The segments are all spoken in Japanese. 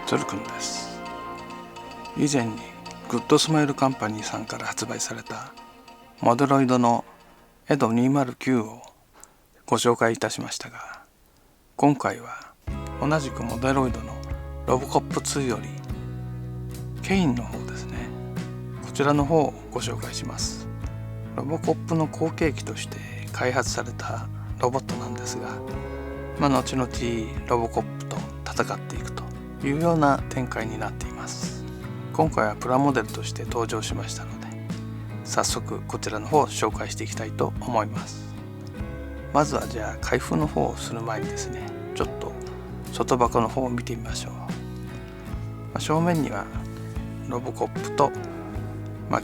つるくんです。以前にグッドスマイルカンパニーさんから発売されたモデロイドのエド209をご紹介いたしましたが、今回は同じくモデロイドのロボコップ2よりケインの方ですね、こちらの方をご紹介します。ロボコップの後継機として開発されたロボットなんですが、後々ロボコップと戦っていくというような展開になっています。今回はプラモデルとして登場しましたので、早速こちらの方を紹介していきたいと思います。まずはじゃあ開封の方をする前にですね、ちょっと外箱の方を見てみましょう。正面にはロボコップと、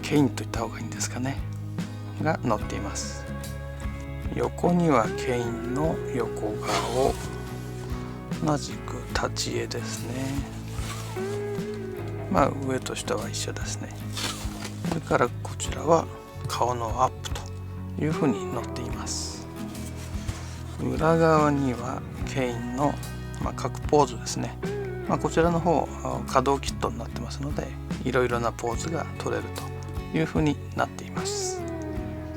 ケインといった方がいいんですかね、が載っています。横にはケインの横顔、同じく立ち絵ですね。上と下は一緒ですね。それからこちらは顔のアップというふうに載っています。裏側にはケインの、各ポーズですね。こちらの方可動キットになってますので、いろいろなポーズが取れるというふうになっています。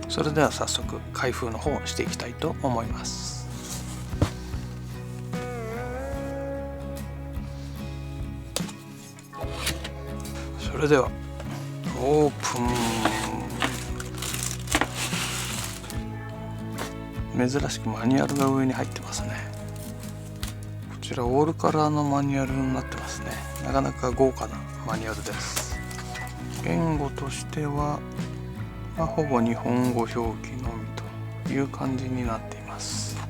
それでは早速開封の方をしていきたいと思います。それではオープン。珍しくマニュアルが上に入ってますね。こちらオールカラーのマニュアルになってますね。なかなか豪華なマニュアルです。言語としては、ほぼ日本語表記のみという感じになっています。こ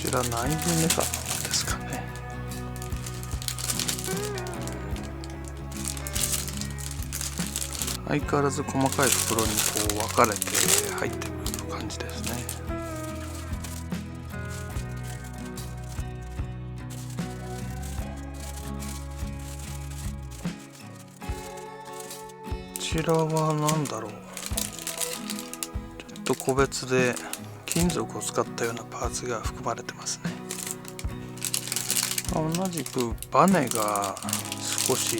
ちら内部メカですかね。相変わらず細かい袋に分かれて入ってくる感じですね。こちらは何だろう、ちょっと個別で金属を使ったようなパーツが含まれてますね。同じくバネが少し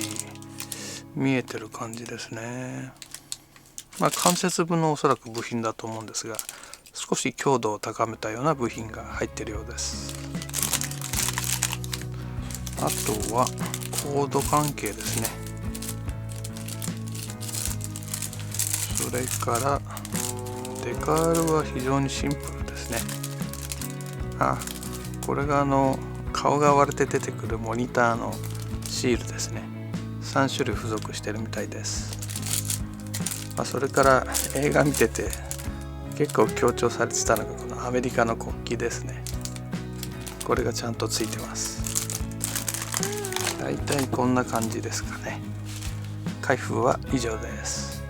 見えてる感じですね。関節部のおそらく部品だと思うんですが、少し強度を高めたような部品が入っているようです。あとはコード関係ですね。それからデカールは非常にシンプルですね。これが顔が割れて出てくるモニターのシールですね。3種類付属してるみたいです。それから映画見てて結構強調されてたのがこのアメリカの国旗ですね。これがちゃんとついてます。だいたいこんな感じですかね。開封は以上です。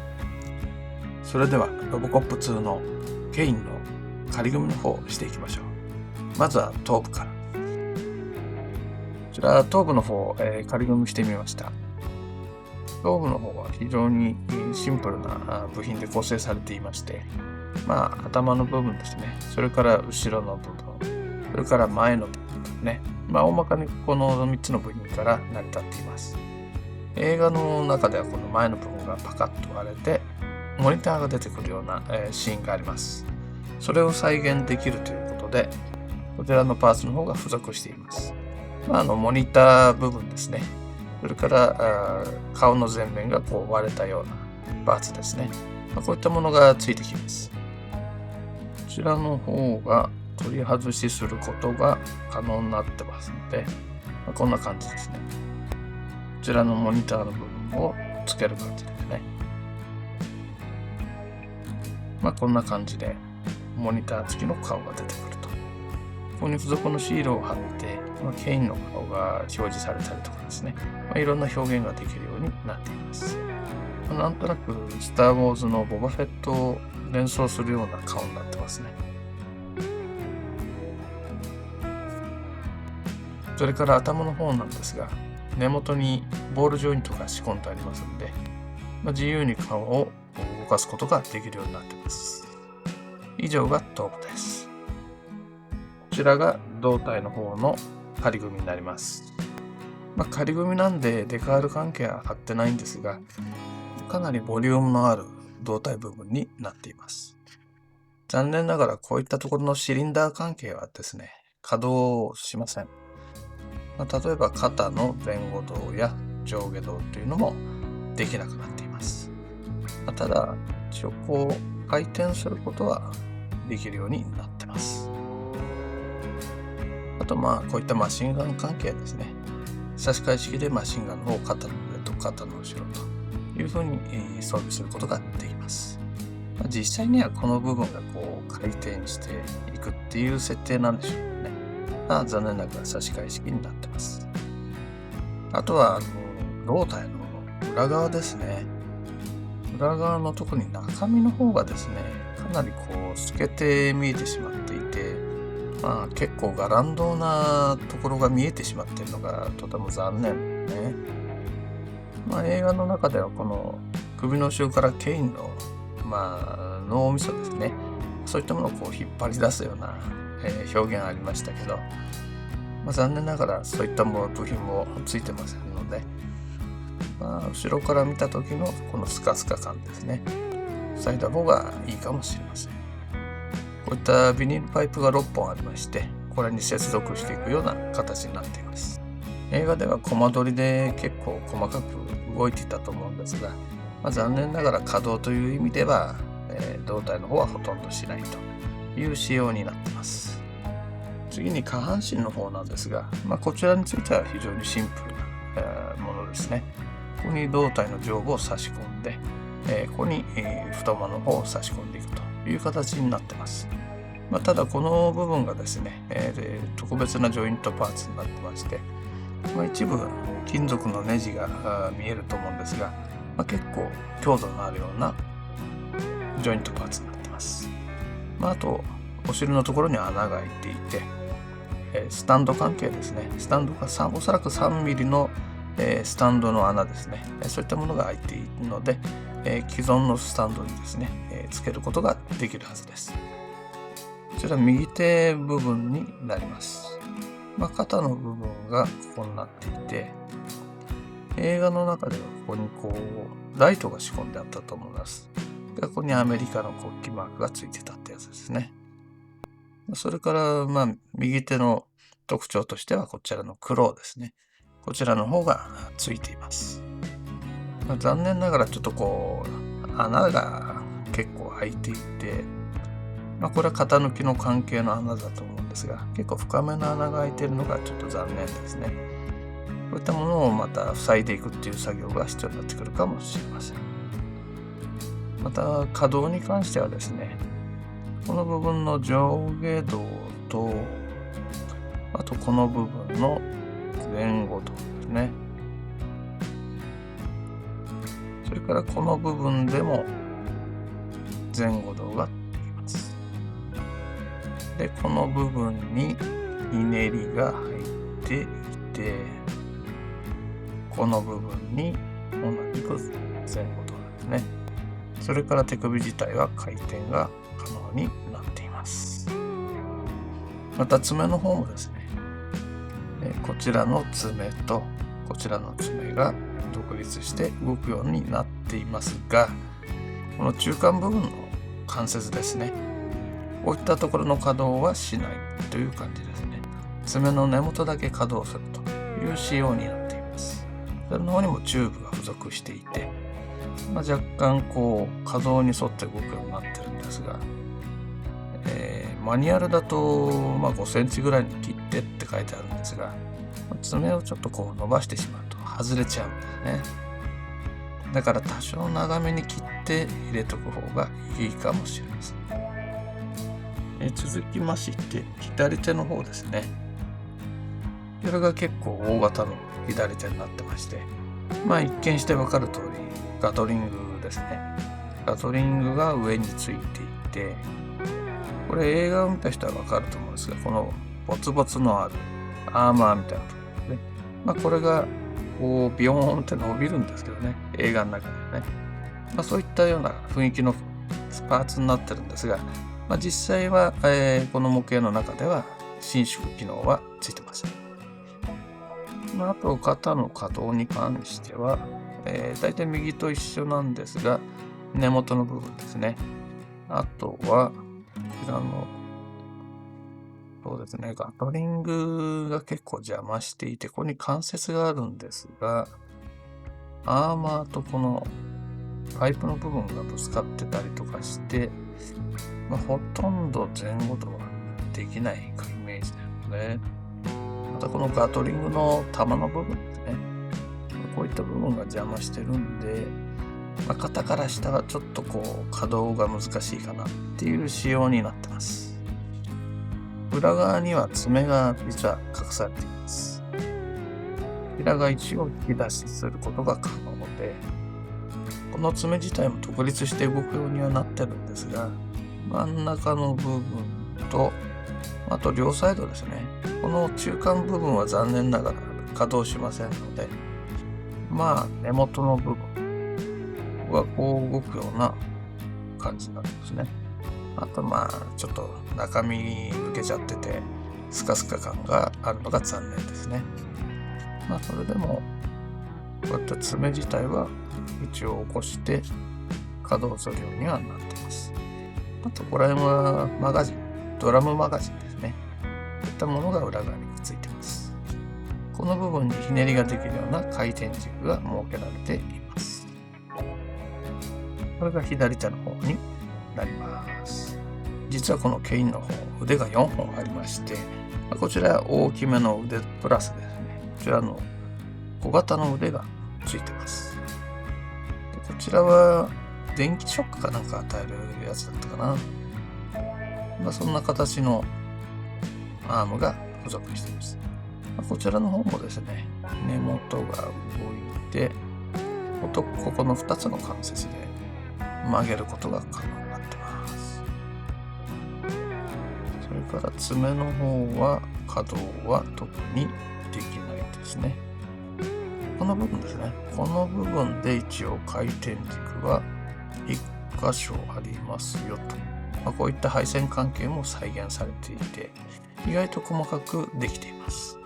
それではロボコップ2のケインの仮組みの方をしていきましょう。まずは頭部から。こちら頭部の方、仮組みしてみました。頭部の方は非常にシンプルな部品で構成されていまして、頭の部分ですね、それから後ろの部分、それから前の部分ですね、大まかにこの3つの部品から成り立っています。映画の中ではこの前の部分がパカッと割れてモニターが出てくるようなシーンがあります。それを再現できるということで、こちらのパーツの方が付属しています。モニター部分ですね、それから顔の前面が割れたようなパーツですね、こういったものがついてきます。こちらの方が取り外しすることが可能になってますので、こんな感じですね。こちらのモニターの部分をつける感じですね。こんな感じでモニター付きの顔が出てくると。ここに付属のシールを貼って、ケインの顔が表示されたりとかですね、いろんな表現ができるようになっています。なんとなくスター・ウォーズのボバフェットを連想するような顔になってますね。それから頭の方なんですが、根元にボールジョイントが仕込んでありますので、自由に顔を動かすことができるようになっています。以上が頭部です。ちらが胴体の方の仮組みになります。仮組みなんでデカール関係は貼ってないんですが、かなりボリュームのある胴体部分になっています。残念ながらこういったところのシリンダー関係はですね、稼働しません。例えば肩の前後動や上下動というのもできなくなっています。ただ一応こう回転することはできるようになってます。あとこういったマシンガン関係ですね。差し替え式でマシンガンの方を肩の上と肩の後ろというふうに装備することができます。実際にはこの部分がこう回転していくっていう設定なんでしょうね。残念ながら差し替え式になってます。あとは胴体の裏側ですね。裏側のところに中身の方がですね、かなりこう透けて見えてしまっていて、結構ガランドなところが見えてしまっているのがとても残念ですね。映画の中ではこの首の後ろからケインの脳みそですね、そういったものをこう引っ張り出すような、表現ありましたけど、残念ながらそういった部品もついてませんので、後ろから見た時のこのスカスカ感ですね、塞いだ方がいいかもしれません。こういったビニールパイプが6本ありまして、これに接続していくような形になっています。映画ではコマ撮りで結構細かく動いていたと思うんですが、残念ながら稼働という意味では、胴体の方はほとんどしないという仕様になっています。次に下半身の方なんですが、こちらについては非常にシンプルな、ものですね。ここに胴体の上部を差し込んで、ここに、太ももの方を差し込んでいくという形になっています。ただこの部分がですね、特別なジョイントパーツになってまして、一部金属のネジが見えると思うんですが、結構強度のあるようなジョイントパーツになっています。あとお尻のところに穴が開いていて、スタンド関係ですね。スタンドがおそらく 3mm の、スタンドの穴ですね。そういったものが開いているので、既存のスタンドにですね、つけることができるはずです。こちら右手部分になります。肩の部分がここになっていて、映画の中ではここにこうライトが仕込んであったと思います。ここにアメリカの国旗マークがついてたってやつですね。それから右手の特徴としてはこちらのクローですね。こちらの方がついています。残念ながらちょっとこう穴が結構開いていて、これは型抜きの関係の穴だと思うんですが、結構深めの穴が開いているのがちょっと残念ですね。こういったものをまた塞いでいくっていう作業が必要になってくるかもしれません。また稼働に関してはですね、この部分の上下動と、あとこの部分の前後動ですね。それからこの部分でも前後動ができます。で、この部分にひねりが入っていて、この部分に同じく前後動ですね。それから手首自体は回転が可能になっています。また爪の方もですね、こちらの爪とこちらの爪が独立して動くようになっていますが、この中間部分の関節ですね、こういったところの稼働はしないという感じですね。爪の根元だけ稼働するという仕様になっています。それの方にもチューブが付属していて、若干こう可動に沿って動くようになってるんですが、マニュアルだと5センチぐらいに切ってって書いてあるんですが、爪をちょっとこう伸ばしてしまうと外れちゃうんですね。だから多少長めに切って入れとく方がいいかもしれません。続きまして左手の方ですね。これが結構大型の左手になってまして、一見してわかる通りガトリングですね。ガトリングが上についていて、これ映画を見た人はわかると思うんですが、このボツボツのあるアーマーみたいなところですね。これがこうビヨーンって伸びるんですけどね、映画の中でね。そういったような雰囲気のパーツになってるんですが、実際は、この模型の中では伸縮機能はついてません。あと肩の可動に関しては、大体右と一緒なんですが、根元の部分ですね。あとはこちらのそうですね、ガトリングが結構邪魔していて、ここに関節があるんですが、アーマーとこのパイプの部分がぶつかってたりとかして、ほとんど前後動はできないイメージなので、またこのガトリングの玉の部分ですね。こういった部分が邪魔してるんで、肩から下はちょっと可動が難しいかなっていう仕様になってます。裏側には爪が実は隠されています。平が一を引き出しすることが可能で、この爪自体も独立して動くようにはなってるんですが、真ん中の部分と、あと両サイドですね。この中間部分は残念ながら稼働しませんので、根元の部分はこう動くような感じになるんですね。あとちょっと中身抜けちゃっててスカスカ感があるのが残念ですね。それでもこういった爪自体は一応起こして稼働するようにはなってます。あとこれはマガジン、ドラムマガジンですね。こういったものが裏側にくっついています。この部分にひねりができるような回転軸が設けられています。これが左手の方になります。実はこのケインの方、腕が4本ありまして、こちら大きめの腕プラスですね、こちらの小型の腕がついてます。でこちらは電気ショックかなんか与えるやつだったかな。そんな形のアームが付属しています。こちらの方もですね、根元が動いて、ここの2つの関節で曲げることが可能になってます。それから爪の方は稼働は特にできないですね。この部分ですね。この部分で一応回転軸は1箇所ありますよと。こういった配線関係も再現されていて、意外と細かくできています。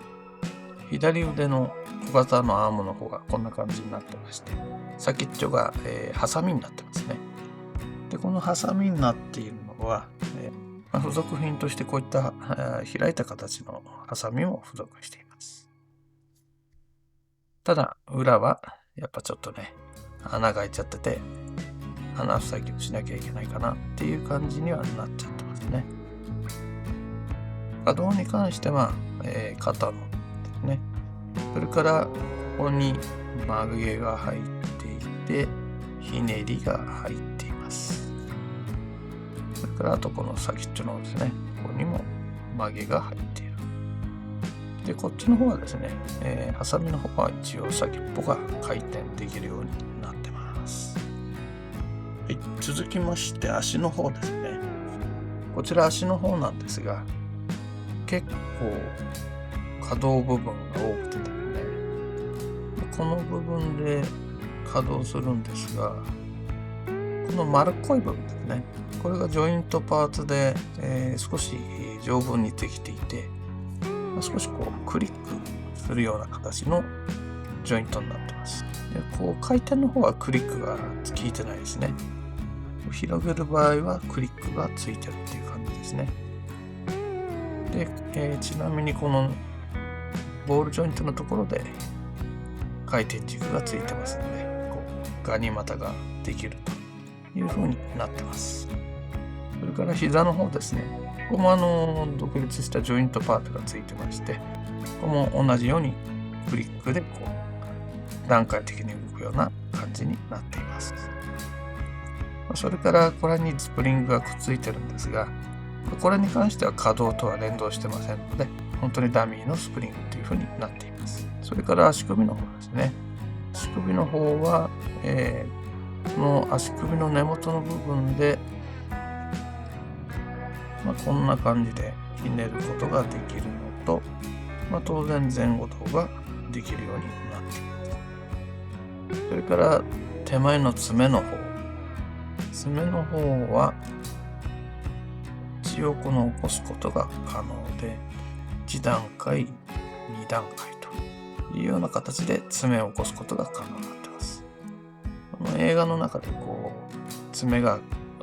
左腕の小型のアームの方がこんな感じになってまして、先っちょが、ハサミになってますね。でこのハサミになっているのは、付属品としてこういった開いた形のハサミも付属しています。ただ裏はやっぱちょっとね、穴が開いちゃってて穴塞ぎをしなきゃいけないかなっていう感じにはなっちゃってますね。稼働に関しては、肩のですね、それからここに曲げが入っていてひねりが入っています。それからあとこの先っちょのですね、ここにも曲げが入っている。でこっちの方はですね、ハサミの方は一応先っぽが回転できるようになってます。はい、続きまして足の方ですね。こちら足の方なんですが、結構可動部分が多くてですね、この部分で稼働するんですが、この丸っこい部分ですね、これがジョイントパーツで、少し丈夫にできていて、少しクリックするような形のジョイントになってます。で回転の方はクリックが効いてないですね。広げる場合はクリックがついてるっていう感じですね。で、ちなみにこのボールジョイントのところで回転軸がついてますので、ガニ股ができるという風になってます。それから膝の方ですね。ここも独立したジョイントパートがついてまして、ここも同じようにクリックで段階的に動くような感じになっています。それからこれにスプリングがくっついてるんですが、これに関しては稼働とは連動してませんので、本当にダミーのスプリングという風になっています。それから足首の方ですね。足首の方は、この足首の根元の部分で、こんな感じでひねることができるのと、当然前後動ができるようになっています。それから手前の爪の方は一応起こすことが可能で、1段階、2段階というような形で爪を起こすことが可能になっています。この映画の中で爪が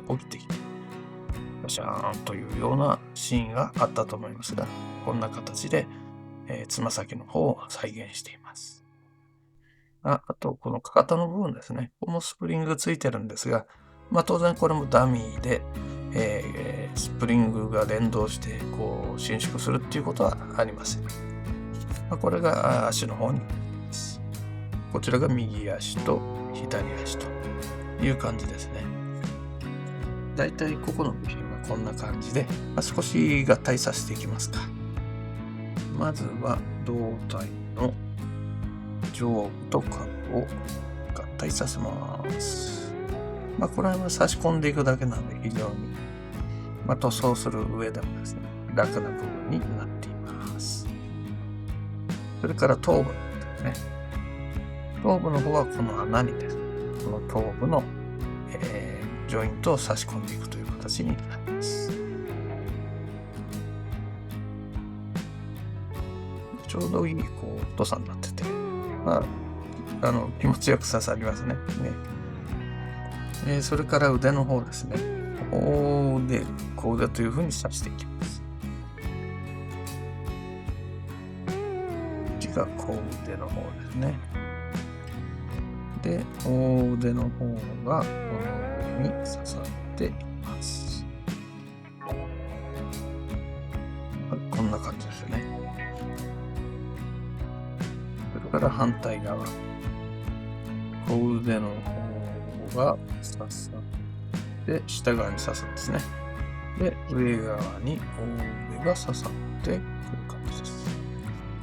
起きてきて、ガシャーンというようなシーンがあったと思いますが、こんな形で、つま先の方を再現しています。あと、このかかとの部分ですね。ここもスプリングついてるんですが、当然これもダミーで、スプリングが連動して伸縮するっていうことはありません。これが足の方になります。こちらが右足と左足という感じですね。だいたいここの部品はこんな感じで、少し合体させていきますか。まずは胴体の上部と下部を合体させます。これは差し込んでいくだけなので非常に、塗装する上でもですね、楽な部分になっています。それから頭部ですね。頭部の方はこの穴にですね、この頭部の、ジョイントを差し込んでいくという形になります。ちょうどいい太さになってて、気持ちよく刺さりますね。それから腕の方ですね。小腕というふうに刺していきます。こっちが小腕の方ですね。で、大腕の方がこの上に刺さっています。こんな感じですね。それから反対側。小腕の方が刺さって、下側に刺すんですね。で、上側に大腕が刺さってくる感じです。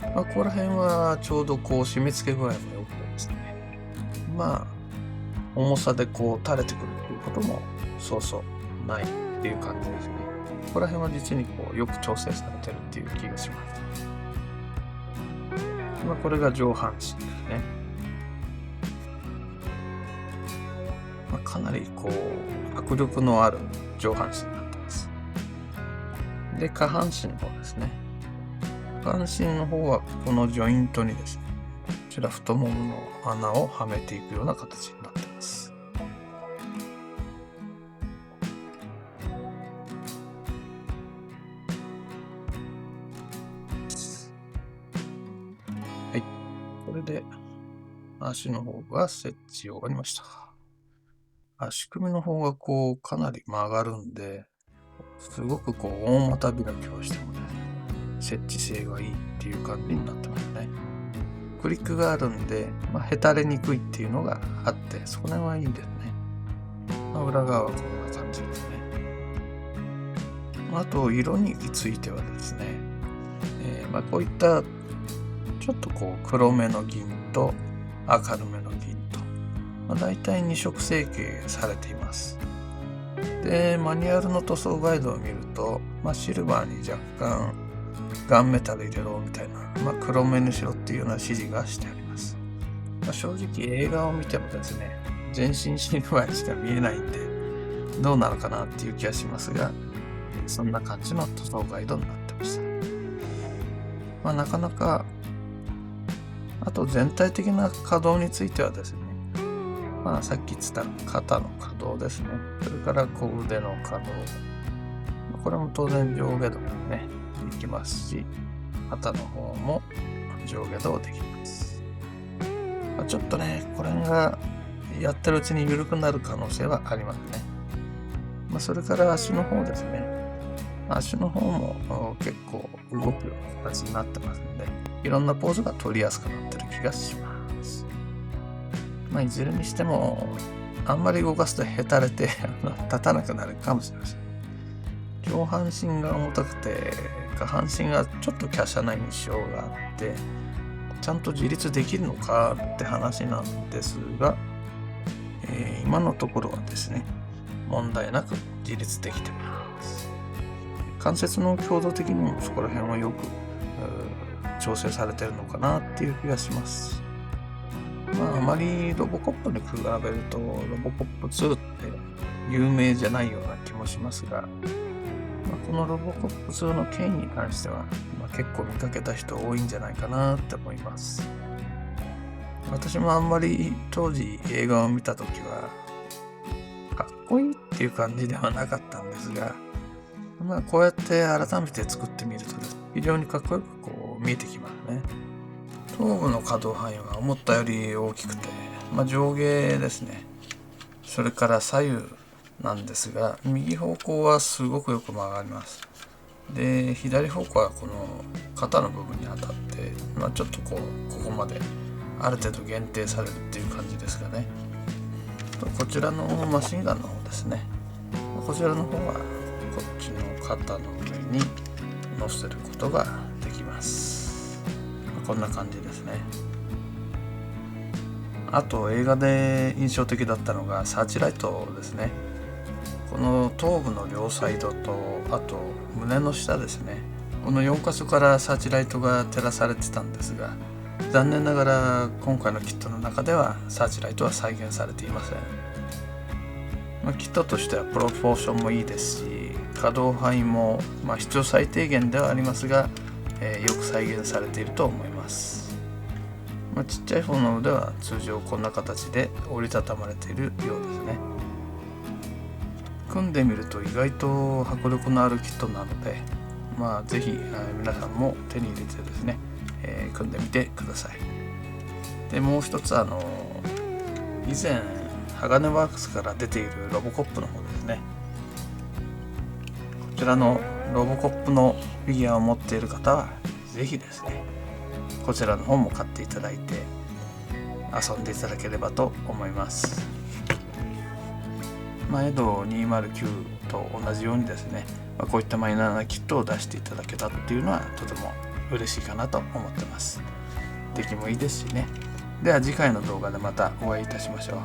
ここら辺はちょうど締め付け具合も良くてですね。重さで垂れてくるっていうこともそうそうないっていう感じですね。ここら辺は実によく調整されてるっていう気がします。これが上半身ですね。かなり迫力のある上半身になってます。で、下半身の方ですね。下半身の方はこのジョイントにですね、こちら太ももの穴をはめていくような形になっています。はい。これで足の方が設置終わりました。足首の方がかなり曲がるんで、すごく大股開きをしてもね、設置性がいいっていう感じになってますね。クリックがあるんで、へたれにくいっていうのがあって、それはいいですね。裏側はこんな感じですね。あと、色についてはですね、こういったちょっと黒めの銀と明るめの銀と、だいたい2色成形されています。で、マニュアルの塗装ガイドを見ると、シルバーに若干ガンメタル入れろみたいな、黒めにしろっていうような指示がしてあります。正直映画を見てもですね、全身シルバーにしか見えないんで、どうなのかなっていう気がしますが、そんな感じの塗装ガイドになってました。なかなか、あと全体的な可動についてはですね、さっき言った肩の可動ですね。それから小腕の可動。これも当然上下動ね、できますし、肩の方も上下動できます。ちょっとね、これがやってるうちに緩くなる可能性はありますね。それから足の方ですね。足の方も結構動くような形になってますので、いろんなポーズが取りやすくなってる気がします。いずれにしても、あんまり動かすとへたれて立たなくなるかもしれません。上半身が重たくて、下半身がちょっと華奢な印象があって、ちゃんと自立できるのかって話なんですが、今のところはですね、問題なく自立できてます。関節の強度的にもそこら辺はよく調整されてるのかなっていう気がします。あまりロボコップに比べるとロボコップ2って有名じゃないような気もしますが、このロボコップ2のケインに関しては、結構見かけた人多いんじゃないかなって思います。私もあんまり当時映画を見た時はかっこいいっていう感じではなかったんですが、こうやって改めて作ってみると非常にかっこよく見えてきますね。頭部の可動範囲は思ったより大きくて、上下ですね、それから左右なんですが、右方向はすごくよく曲がります。で、左方向はこの肩の部分に当たって、ちょっとここまである程度限定されるっていう感じですかね。こちらのマシンガンの方ですね。こちらの方はこっちの肩の上に乗せることができます。こんな感じですね。あと映画で印象的だったのがサーチライトですね。この頭部の両サイドと、あと胸の下ですね、この4箇所からサーチライトが照らされてたんですが、残念ながら今回のキットの中ではサーチライトは再現されていません。キットとしてはプロポーションもいいですし、可動範囲も必要最低限ではありますが、よく再現されていると思います。ちっちゃい方の腕は通常こんな形で折りたたまれているようですね。組んでみると意外と迫力のあるキットなので、ぜひ皆さんも手に入れてですね、組んでみてください。で、もう一つ以前鋼ワークスから出ているロボコップの方ですね。こちらのロボコップのフィギュアを持っている方はぜひですね、こちらの方も買っていただいて遊んでいただければと思います。エド209と同じようにですね、こういったマイナーなキットを出していただけたっていうのはとても嬉しいかなと思ってます。出来もいいですしね。では次回の動画でまたお会いいたしましょう。